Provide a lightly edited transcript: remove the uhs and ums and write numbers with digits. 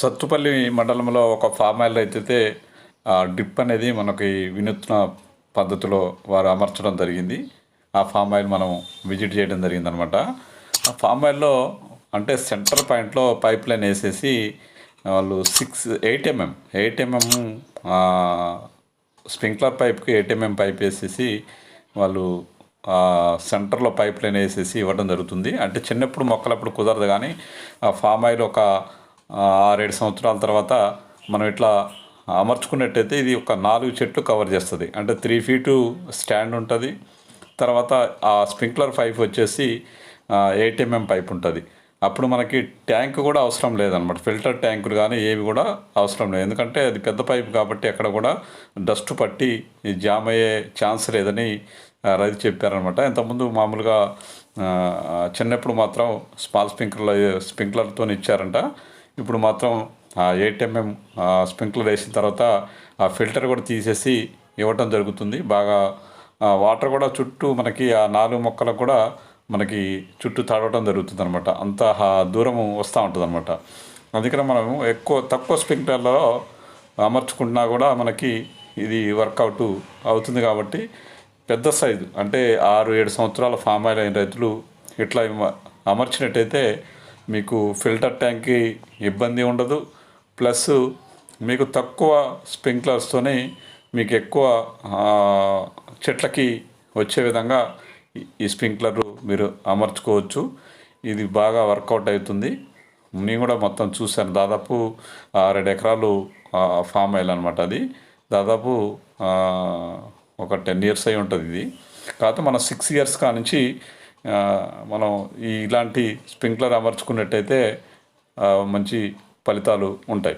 సత్తుపల్లి మండలంలో ఒక palm oil అయితే డ్రిప్ అనేది మనకి వినూత్న పద్ధతిలో వారు అమర్చడం జరిగింది. ఆ ఫామ్ ఆయిల్ మనం విజిట్ చేయడం జరిగిందనమాట. ఆ ఫామ్ ఆయిల్లో అంటే సెంటర్ పాయింట్లో పైప్ లైన్ వేసేసి వాళ్ళు 8 mm స్ప్రింక్లర్ పైప్కి 8 mm పైప్ వేసేసి వాళ్ళు సెంటర్లో పైప్ లైన్ వేసేసి ఇవ్వడం జరుగుతుంది. అంటే చిన్నప్పుడు మొక్కలప్పుడు కుదరదు, కానీ ఆ ఫామ్ ఆయిల్ ఒక 6-7 సంవత్సరాల తర్వాత మనం ఇట్లా అమర్చుకున్నట్టయితే ఇది ఒక 4 చెట్లు కవర్ చేస్తుంది. అంటే 3 feet స్టాండ్ ఉంటుంది. తర్వాత ఆ స్ప్రింక్లర్ పైప్ వచ్చేసి 8 mm పైప్ ఉంటుంది. అప్పుడు మనకి ట్యాంక్ కూడా అవసరం లేదనమాట. ఫిల్టర్ ట్యాంకులు కానీ ఏవి కూడా అవసరం లేదు, ఎందుకంటే అది పెద్ద పైప్ కాబట్టి ఎక్కడ కూడా డస్ట్ పట్టి జామ్ అయ్యే ఛాన్స్ లేదని రైతు చెప్పారనమాట. ఇంతకుముందు మామూలుగా చిన్నప్పుడు మాత్రం స్మాల్ స్ప్రింక్లర్తో ఇచ్చారంట. ఇప్పుడు మాత్రం 8 mm స్ప్రింక్లర్ వేసిన తర్వాత ఆ ఫిల్టర్ కూడా తీసేసి ఇవ్వటం జరుగుతుంది. బాగా వాటర్ కూడా చుట్టూ మనకి ఆ 4 మొక్కలకు కూడా మనకి చుట్టూ తడవటం జరుగుతుంది అనమాట. అంత దూరం వస్తూ ఉంటుంది అనమాట. అందుకని మనం తక్కువ స్ప్రింక్లర్లో అమర్చుకుంటున్నా కూడా మనకి ఇది వర్కౌట్ అవుతుంది. కాబట్టి పెద్ద సైజు అంటే 6-7 సంవత్సరాల ఫామ్ ఆయిల్ అయిన రైతులు ఇట్లా అమర్చినట్టయితే మీకు ఫిల్టర్ ట్యాంక్కి ఇబ్బంది ఉండదు. ప్లస్ మీకు తక్కువ స్ప్రింక్లర్స్తోనే మీకు ఎక్కువ చెట్లకి వచ్చే విధంగా ఈ స్ప్రింక్లర్ మీరు అమర్చుకోవచ్చు. ఇది బాగా వర్కౌట్ అవుతుంది. నేను కూడా మొత్తం చూశాను. దాదాపు 6 ఎకరాలు ఫామ్ ఆయిల్ అనమాట. అది దాదాపు ఒక 10 years అయి ఉంటుంది. ఇది కాకపోతే మన 6 years కానుంచి మనం ఇలాంటి స్ప్రింక్లర్ అమర్చుకున్నట్టయితే మంచి ఫలితాలు ఉంటాయి.